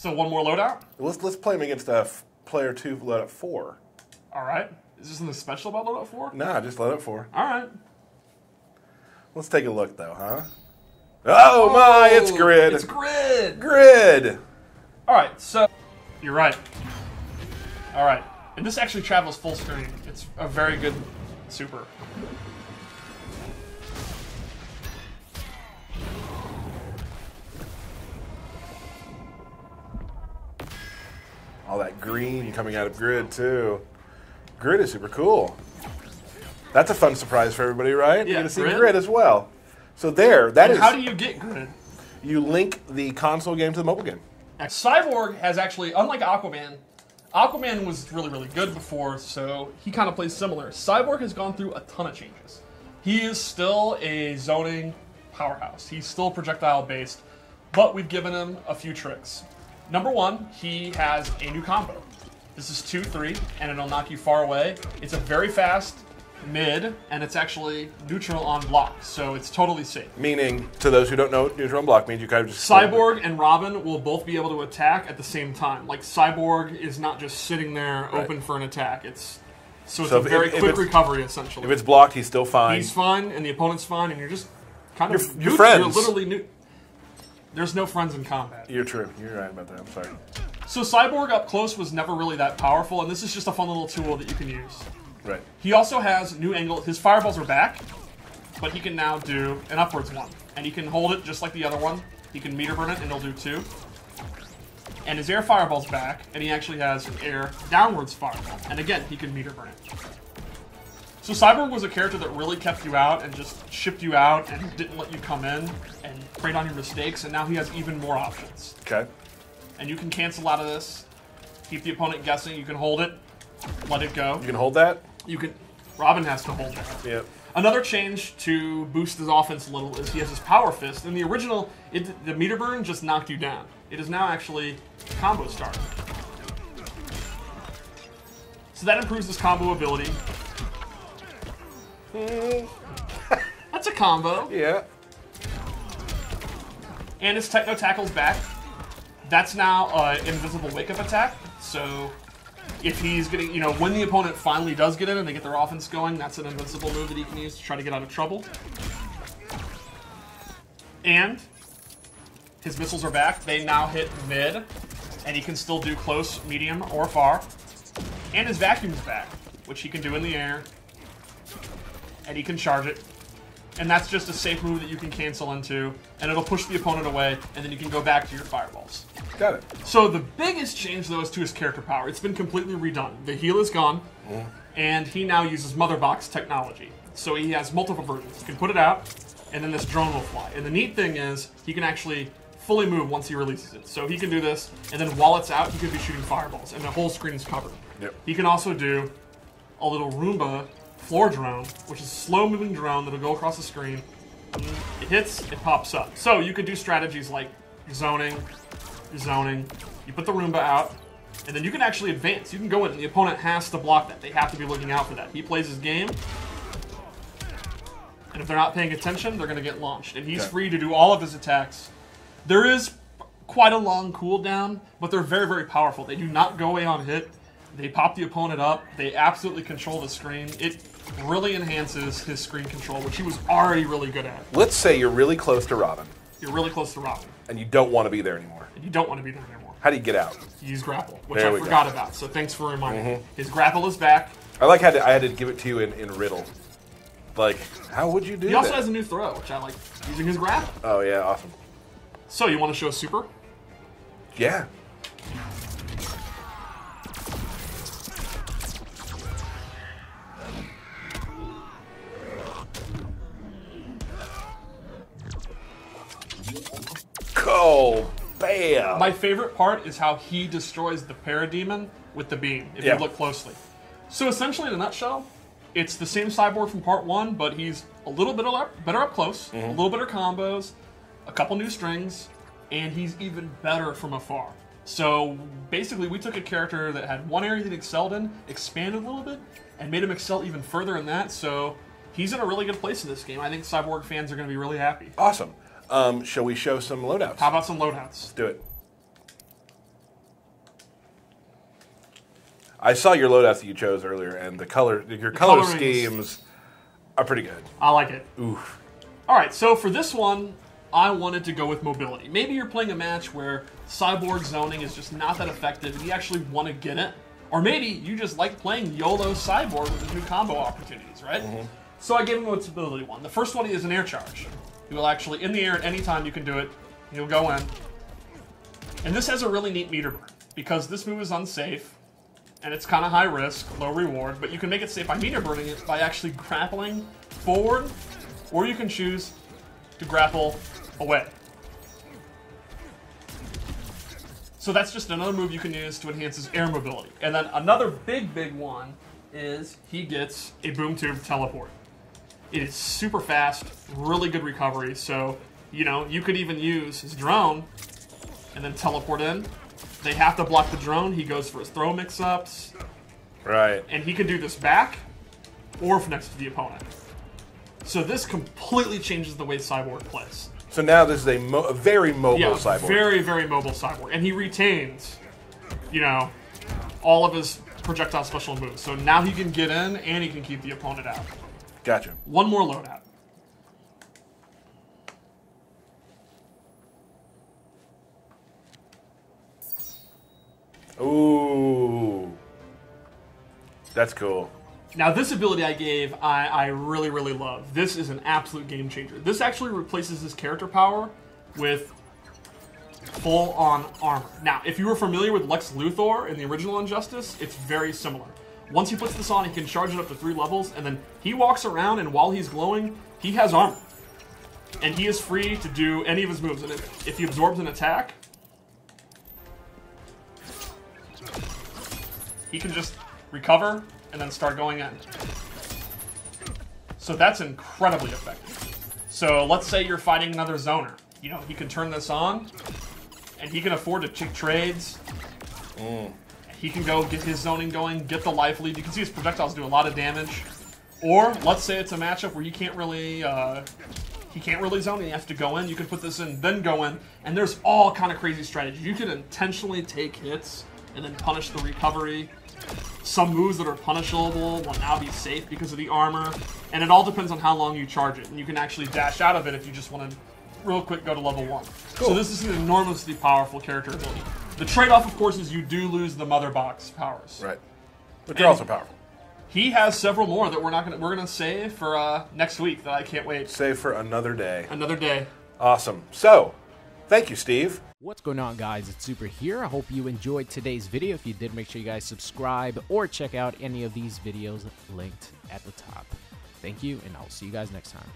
So one more loadout? Let's play him against player 2 loadout 4. All right. Is there something special about loadout 4? Nah, just loadout 4. All right. Let's take a look, though, huh? Oh, my, it's Grid. It's Grid. Grid. All right, so you're right. All right. And this actually travels full screen. It's a very good super. All that green coming out of Grid, too. Grid is super cool. That's a fun surprise for everybody, right? Yeah, You're going to see Grid as well. So that is. How do you get Grid? You link the console game to the mobile game. Cyborg has actually, unlike Aquaman, Aquaman was really, really good before, so he kind of plays similar. Cyborg has gone through a ton of changes. He is still a zoning powerhouse. He's still projectile-based, but we've given him a few tricks. Number one, he has a new combo. This is 2-3, and it'll knock you far away. It's a very fast mid, and it's actually neutral on block, so it's totally safe. Meaning, to those who don't know what neutral on block means, you kind of just... Cyborg and Robin will both be able to attack at the same time. Like, Cyborg is not just sitting there open for an attack. It's a very quick recovery, essentially. If it's blocked, he's still fine. He's fine, and the opponent's fine, and you're just kind of... You're friends. You're literally new. There's no friends in combat. You're true. You're right about that. I'm sorry. So Cyborg up close was never really that powerful, and this is just a fun little tool that you can use. Right. He also has new angle. His fireballs are back, but he can now do an upwards one. And he can hold it just like the other one. He can meter burn it, and he'll do 2. And his air fireball's back, and he actually has an air downwards fireball. And again, he can meter burn it. So Cyborg was a character that really kept you out and just shipped you out and didn't let you come in and preyed on your mistakes, and now he has even more options. Okay. And you can cancel out of this, keep the opponent guessing, you can hold it, let it go. You can hold that? You can. Robin has to hold that. Yep. Another change to boost his offense a little is he has his power fist. In the original, the meter burn just knocked you down. It is now actually combo starter. So that improves his combo ability. That's a combo. Yeah. And his Techno Tackle's back. That's now an invisible wake-up attack. So if he's getting, when the opponent finally does get in and they get their offense going, that's an invincible move that he can use to try to get out of trouble. And his missiles are back. They now hit mid, and he can still do close, medium, or far. And his vacuum's back, which he can do in the air. And he can charge it. And that's just a safe move that you can cancel into, and it'll push the opponent away, and then you can go back to your fireballs. Got it. So the biggest change, though, is to his character power. It's been completely redone. The heal is gone, and he now uses Mother Box technology. So he has multiple versions. You can put it out, and then this drone will fly. And the neat thing is, he can actually fully move once he releases it. So he can do this, and then while it's out, he could be shooting fireballs, and the whole screen is covered. Yep. He can also do a little Roomba floor drone, which is a slow-moving drone that'll go across the screen. It hits, it pops up. So you could do strategies like zoning. You put the Roomba out, and then you can actually advance. You can go in, and the opponent has to block that. They have to be looking out for that. He plays his game, and if they're not paying attention, they're going to get launched. And he's free to do all of his attacks. There is quite a long cooldown, but they're very, very powerful. They do not go away on hit. They pop the opponent up. They absolutely control the screen. It really enhances his screen control, which he was already really good at. Let's say you're really close to Robin. You're really close to Robin. And you don't want to be there anymore. And you don't want to be there anymore. How do you get out? You use grapple, which I forgot about, so thanks for reminding me. His grapple is back. I like how I had to give it to you in riddle. Like, how would you do that? He also has a new throw, which I like, using his grapple. Oh, yeah, awesome. So, you want to show super? Yeah. Oh, bam! My favorite part is how he destroys the Parademon with the beam, if you look closely. So essentially, in a nutshell, it's the same Cyborg from Part 1, but he's a little bit better up close, a little better combos, a couple new strings, and he's even better from afar. So basically, we took a character that had one area that excelled in, expanded a little bit, and made him excel even further in that, so he's in a really good place in this game. I think Cyborg fans are going to be really happy. Awesome. Shall we show some loadouts? How about some loadouts? Let's do it. I saw your loadouts that you chose earlier, and your color coloring schemes are pretty good. I like it. Oof. All right, so for this one, I wanted to go with mobility. Maybe you're playing a match where Cyborg zoning is just not that effective, and you actually want to get it. Or maybe you just like playing YOLO Cyborg with his new combo opportunities, right? So I gave him a mobility one. The first one is an air charge. He will actually, in the air at any time you can do it, he'll go in. And this has a really neat meter burn, because this move is unsafe, and it's kind of high risk, low reward, but you can make it safe by meter burning it by actually grappling forward, or you can choose to grapple away. So that's just another move you can use to enhance his air mobility. And then another big one is he gets a boom tube teleport. It is super fast, really good recovery, so you could even use his drone and then teleport in. They have to block the drone. He goes for his throw mix-ups. Right. And he can do this back or next to the opponent. So this completely changes the way Cyborg plays. So now this is a very mobile Cyborg. Very mobile Cyborg. And he retains, all of his projectile special moves. So now he can get in and he can keep the opponent out. Gotcha. One more loadout. Ooh. That's cool. Now this ability I gave, I really love. This is an absolute game changer. This actually replaces his character power with full-on armor. Now, if you were familiar with Lex Luthor in the original Injustice, it's very similar. Once he puts this on, he can charge it up to 3 levels, and then he walks around, and while he's glowing, he has armor. And he is free to do any of his moves. And if he absorbs an attack, he can just recover and then start going in. So that's incredibly effective. So let's say you're fighting another zoner. He can turn this on, and he can afford to take trades. He can go get his zoning going, get the life lead. You can see his projectiles do a lot of damage. Or let's say it's a matchup where he can't really zone, and he has to go in. You can put this in, then go in, and there's all kind of crazy strategies. You can intentionally take hits and then punish the recovery. Some moves that are punishable will now be safe because of the armor, and it all depends on how long you charge it. And you can actually dash out of it if you just want to real quick go to level 1. Cool. So this is an enormously powerful character ability. The trade-off, of course, is you do lose the mother box powers. Right. But they're also powerful. He has several more that we're gonna save for next week that I can't wait. Save for another day. Another day. Awesome. So, thank you, Steve. What's going on, guys? It's Super here. I hope you enjoyed today's video. If you did, make sure you guys subscribe or check out any of these videos linked at the top. Thank you, and I'll see you guys next time.